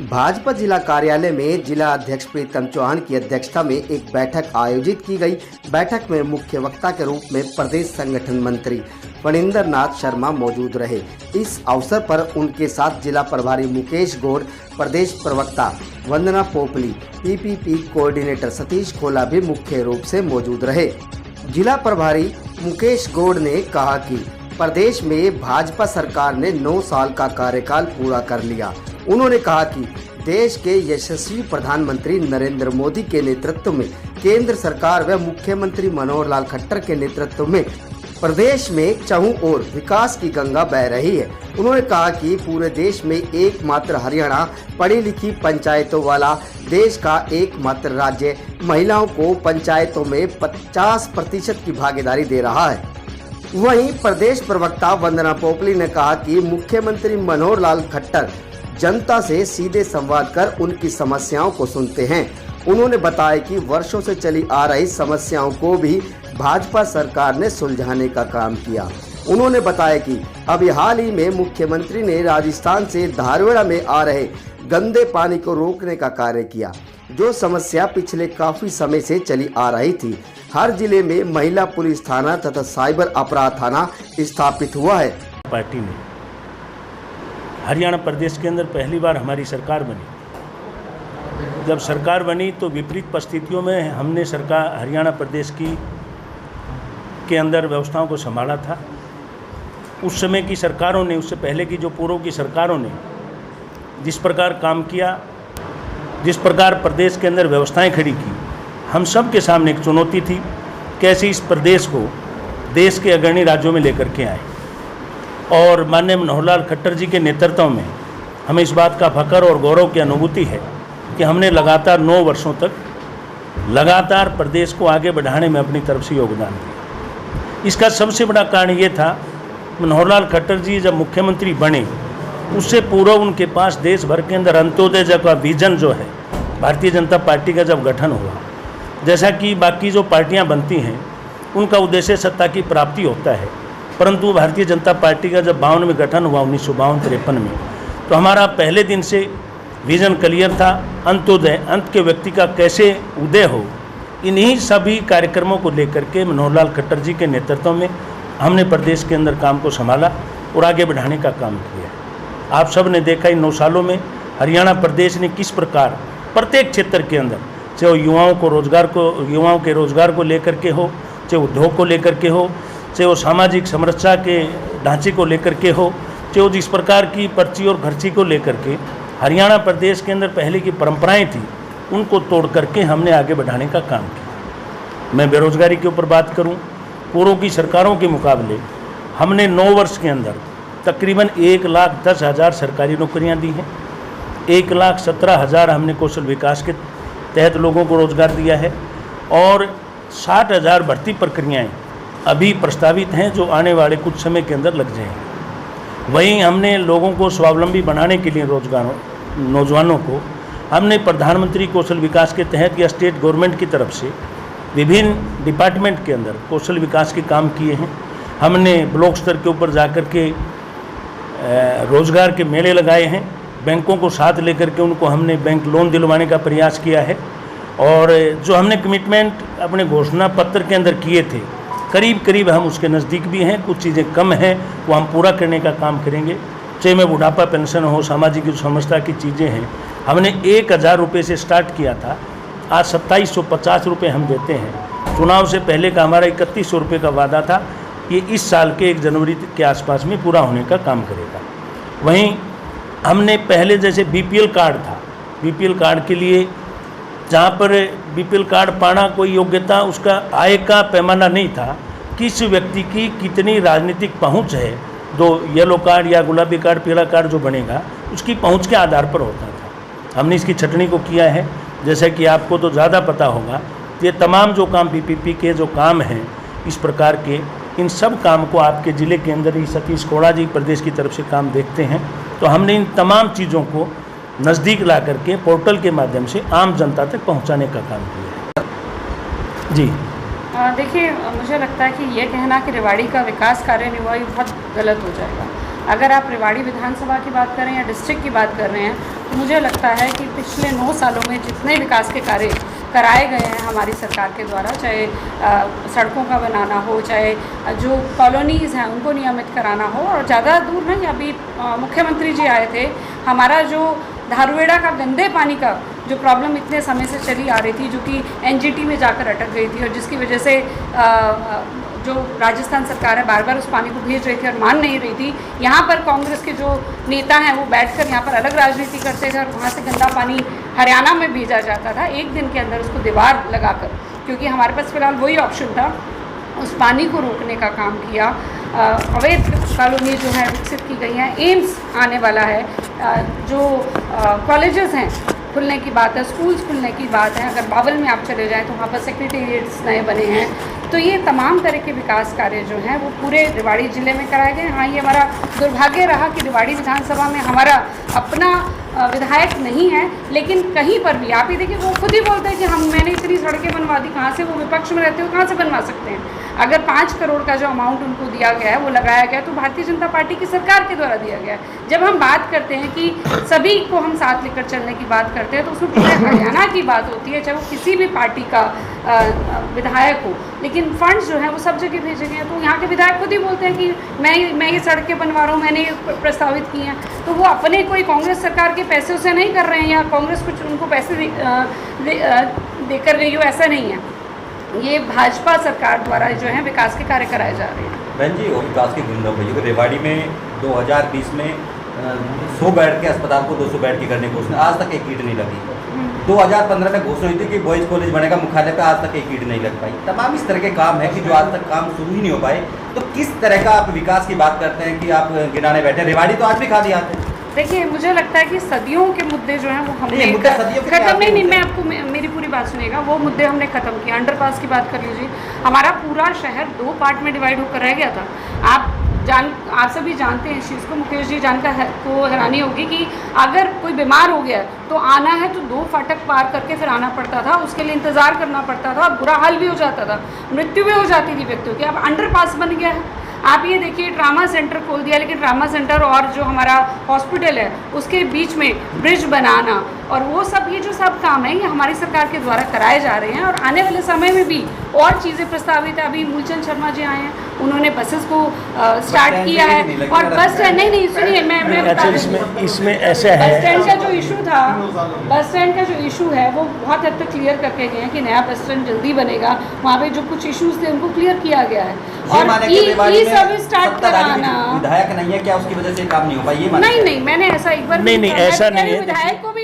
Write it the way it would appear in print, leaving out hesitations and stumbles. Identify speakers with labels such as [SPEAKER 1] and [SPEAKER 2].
[SPEAKER 1] भाजपा जिला कार्यालय में जिला अध्यक्ष प्रीतम चौहान की अध्यक्षता में एक बैठक आयोजित की गई। बैठक में मुख्य वक्ता के रूप में प्रदेश संगठन मंत्री फणींद्र नाथ शर्मा मौजूद रहे। इस अवसर पर उनके साथ जिला प्रभारी मुकेश गौड़, प्रदेश प्रवक्ता वंदना पोपली, पीपीपी कोऑर्डिनेटर सतीश खोला भी मुख्य रूप से मौजूद रहे। जिला प्रभारी मुकेश गौड़ ने कहा कि प्रदेश में भाजपा सरकार ने 9 साल का कार्यकाल पूरा कर लिया। उन्होंने कहा कि देश के यशस्वी प्रधानमंत्री नरेंद्र मोदी के नेतृत्व में केंद्र सरकार व मुख्यमंत्री मनोहर लाल खट्टर के नेतृत्व में प्रदेश में चारों ओर विकास की गंगा बह रही है। उन्होंने कहा कि पूरे देश में एकमात्र हरियाणा पढ़ी लिखी पंचायतों वाला देश का एकमात्र राज्य महिलाओं को पंचायतों में 50% की भागीदारी दे रहा है। वहीं प्रदेश प्रवक्ता वंदना पोपली ने कहा कि मुख्यमंत्री मनोहर लाल खट्टर जनता से सीधे संवाद कर उनकी समस्याओं को सुनते हैं। उन्होंने बताया कि वर्षों से चली आ रही समस्याओं को भी भाजपा सरकार ने सुलझाने का काम किया। उन्होंने बताया कि अभी हाल ही में मुख्यमंत्री ने राजस्थान से धारवाड़ में आ रहे गंदे पानी को रोकने का कार्य किया, जो समस्या पिछले काफी समय से चली आ रही थी। हर जिले में महिला पुलिस थाना तथा साइबर अपराध थाना स्थापित हुआ है।
[SPEAKER 2] पार्टी ने हरियाणा प्रदेश के अंदर पहली बार हमारी सरकार बनी। जब सरकार बनी तो विपरीत परिस्थितियों में हमने सरकार हरियाणा प्रदेश के अंदर व्यवस्थाओं को संभाला था। उस समय की सरकारों ने, उससे पहले की जो पूर्व की सरकारों ने जिस प्रकार काम किया, जिस प्रकार प्रदेश के अंदर व्यवस्थाएं खड़ी की, हम सब के सामने एक चुनौती थी कैसे इस प्रदेश को देश के अग्रणी राज्यों में लेकर के आए। और माननीय मनोहर लाल खट्टर जी के नेतृत्व में हमें इस बात का फख्र और गौरव की अनुभूति है कि हमने लगातार 9 वर्षों तक लगातार प्रदेश को आगे बढ़ाने में अपनी तरफ से योगदान दिया। इसका सबसे बड़ा कारण ये था, मनोहर लाल खट्टर जी जब मुख्यमंत्री बने उससे पूर्व उनके पास देश भर के अंदर अंत्योदय का विजन जो है, भारतीय जनता पार्टी का जब गठन हुआ, जैसा कि बाकी जो पार्टियां बनती हैं उनका उद्देश्य सत्ता की प्राप्ति होता है, परंतु भारतीय जनता पार्टी का जब 52 में गठन हुआ 1952-53 में, तो हमारा पहले दिन से विजन क्लियर था, अंत्योदय, अंत के व्यक्ति का कैसे उदय हो। इन्हीं सभी कार्यक्रमों को लेकर के मनोहर लाल खट्टर जी के नेतृत्व में हमने प्रदेश के अंदर काम को संभाला और आगे बढ़ाने का काम किया। आप सब ने देखा इन 9 सालों में हरियाणा प्रदेश ने किस प्रकार प्रत्येक क्षेत्र के अंदर, चाहे युवाओं के रोजगार को लेकर के हो, चाहे उद्योग को लेकर के हो, चाहे वो सामाजिक समरसता के ढांचे को लेकर के हो, चाहे वो जिस प्रकार की पर्ची और खर्ची को लेकर के हरियाणा प्रदेश के अंदर पहले की परंपराएं थी उनको तोड़ करके हमने आगे बढ़ाने का काम किया। मैं बेरोजगारी के ऊपर बात करूं, पूर्व की सरकारों के मुकाबले हमने 9 वर्ष के अंदर तकरीबन 1,10,000 सरकारी नौकरियां दी हैं। 1,17,000 हमने कौशल विकास के तहत लोगों को रोजगार दिया है और 60,000 भर्ती प्रक्रियाएँ अभी प्रस्तावित हैं जो आने वाले कुछ समय के अंदर लग जाएंगे। वहीं हमने लोगों को स्वावलंबी बनाने के लिए नौजवानों को हमने प्रधानमंत्री कौशल विकास के तहत या स्टेट गवर्नमेंट की तरफ से विभिन्न डिपार्टमेंट के अंदर कौशल विकास के काम किए हैं। हमने ब्लॉक स्तर के ऊपर जाकर के रोजगार के मेले लगाए हैं, बैंकों को साथ लेकर के उनको हमने बैंक लोन दिलवाने का प्रयास किया है और जो हमने कमिटमेंट अपने घोषणा पत्र के अंदर किए थे करीब हम उसके नज़दीक भी हैं। कुछ चीज़ें कम हैं वो हम पूरा करने का काम करेंगे। चाहे में बुढ़ापा पेंशन हो, सामाजिक समरसता की चीज़ें हैं, हमने 1,000 रुपये से स्टार्ट किया था, आज 2,750 रुपये हम देते हैं। चुनाव से पहले का हमारा 3,100 रुपये का वादा था, ये इस साल के 1 जनवरी के आसपास में पूरा होने का काम करेगा। वहीं हमने पहले जैसे BPL कार्ड था, BPL कार्ड के लिए जहाँ पर BPL कार्ड पाना कोई योग्यता, उसका आय का पैमाना नहीं था, किस व्यक्ति की कितनी राजनीतिक पहुँच है, दो येलो कार्ड या गुलाबी कार्ड, पीला कार्ड जो बनेगा उसकी पहुँच के आधार पर होता था। हमने इसकी छटनी को किया है। जैसे कि आपको तो ज़्यादा पता होगा, ये तमाम जो काम PPP के जो काम हैं इस प्रकार के, इन सब काम को आपके ज़िले के अंदर ही सतीश खोड़ा जी प्रदेश की तरफ से काम देखते हैं, तो हमने इन तमाम चीज़ों को नज़दीक ला करके पोर्टल के माध्यम से आम जनता तक पहुंचाने का काम किया है। जी
[SPEAKER 3] देखिए, मुझे लगता है कि ये कहना कि रेवाड़ी का विकास कार्य नहीं हुआ ये बहुत गलत हो जाएगा। अगर आप रेवाड़ी विधानसभा की बात करें या डिस्ट्रिक्ट की बात कर रहे हैं, तो मुझे लगता है कि पिछले 9 सालों में जितने विकास के कार्य कराए गए हैं हमारी सरकार के द्वारा, चाहे सड़कों का बनाना हो, चाहे जो कॉलोनीज़ हैं उनको नियमित कराना हो, और ज़्यादा दूर नहीं, अभी मुख्यमंत्री जी आए थे, हमारा जो धारुएड़ा का गंदे पानी का जो प्रॉब्लम इतने समय से चली आ रही थी, जो कि एनजीटी में जाकर अटक गई थी और जिसकी वजह से जो राजस्थान सरकार है बार बार उस पानी को भेज रही थी और मान नहीं रही थी। यहाँ पर कांग्रेस के जो नेता हैं वो बैठकर यहाँ पर अलग राजनीति करते थे और वहाँ से गंदा पानी हरियाणा में भेजा जाता था एक दिन के अंदर उसको दीवार लगाकर, क्योंकि हमारे पास फिलहाल वही ऑप्शन था। उस पानी को रोकने का काम किया। अवैध कॉलोनी जो है विकसित की गई हैं, एम्स आने वाला है, जो कॉलेजेस हैं खुलने की बात है, स्कूल्स खुलने की बात है। अगर बावल में आप चले जाएं तो वहाँ पर सेक्रेटेरिएट्स नए बने हैं। तो ये तमाम तरह के विकास कार्य जो हैं वो पूरे रेवाड़ी ज़िले में कराए गए। हाँ, ये हमारा दुर्भाग्य रहा कि रेवाड़ी विधानसभा में हमारा अपना विधायक नहीं है, लेकिन कहीं पर भी आप ही देखिए, वो खुद ही बोलते हैं कि मैंने इतनी सड़कें बनवा दी। कहाँ से? वो विपक्ष में रहते हो, कहाँ से बनवा सकते हैं? अगर 5 करोड़ का जो अमाउंट उनको दिया गया है वो लगाया गया तो भारतीय जनता पार्टी की सरकार के द्वारा दिया गया है। जब हम बात करते हैं कि सभी को हम साथ लेकर चलने की बात करते हैं तो उसमें पूरे हरियाणा की बात होती है, चाहे वो किसी भी पार्टी का विधायक हो, लेकिन फंड्स जो हैं वो सब जगह भेजे गए हैं। तो यहाँ के विधायक खुद ही बोलते हैं कि मैं ये सड़कें बनवा रहा हूँ, मैंने ये प्रस्तावित की हैं। तो वो अपने कोई कांग्रेस सरकार के पैसे उसे नहीं कर रहे हैं या कांग्रेस कुछ उनको पैसे देकर गई हो, ऐसा नहीं है। ये भाजपा सरकार द्वारा जो है विकास के कार्य कराए जा रहे हैं।
[SPEAKER 4] बहन जी, और विकास की गुंजा भैया को रेवाड़ी में 2020 में 100 बेड के अस्पताल को 200 बेड की करने की घोषणा, आज तक एक ईंट नहीं लगी। 2015 में घोषणा हुई थी कि बॉयज़ कॉलेज बनेगा मुख्यालय पे, आज तक एक ईंट नहीं लग पाई। तमाम इस तरह के काम है कि जो आज तक काम शुरू ही नहीं हो पाए। तो किस तरह का आप विकास की बात करते हैं कि आप गिनाने बैठे? रेवाड़ी तो आज भी खाली आते हैं।
[SPEAKER 3] देखिए, मुझे लगता है कि सदियों के मुद्दे जो हैं वो हमने
[SPEAKER 4] खत्म
[SPEAKER 3] नहीं, मैं आपको मेरी पूरी बात सुनिएगा। वो मुद्दे हमने ख़त्म किया। अंडरपास की बात कर लीजिए, हमारा पूरा शहर 2 पार्ट में डिवाइड होकर रह गया था। आप सभी जानते हैं इस चीज़ को, मुकेश जी जानकर को हैरानी होगी कि अगर कोई बीमार हो गया तो आना है तो 2 फाटक पार करके फिर आना पड़ता था, उसके लिए इंतज़ार करना पड़ता था, बुरा हाल भी हो जाता था, मृत्यु भी हो जाती थी व्यक्तियों की। अब अंडरपास बन गया है। आप ये देखिए, ट्रामा सेंटर खोल दिया, लेकिन ट्रामा सेंटर और जो हमारा हॉस्पिटल है उसके बीच में ब्रिज बनाना और वो सब, ये जो सब काम है ये हमारी सरकार के द्वारा कराए जा रहे हैं। और आने वाले समय में भी और चीज़ें प्रस्तावित है। अभी मूलचंद शर्मा जी आए हैं, उन्होंने बसेस को स्टार्ट किया है। और बस स्टैंड नहीं सुनिए, मैं
[SPEAKER 2] इसमें ऐसा है,
[SPEAKER 3] बस स्टैंड का जो इशू था, बस स्टैंड का जो इशू है वो बहुत हद तक क्लियर करके गए हैं कि नया बस स्टैंड जल्दी बनेगा। वहाँ पे जो कुछ इशूज़ थे उनको क्लियर किया गया है। और ई सर्विस स्टार्ट कराना,
[SPEAKER 4] विधायक नहीं है क्या, उसकी वजह से काम नहीं हो पाई? ये
[SPEAKER 3] नहीं, मैंने ऐसा एक बार
[SPEAKER 2] नहीं, ऐसा नहीं है।
[SPEAKER 3] विधायक को भी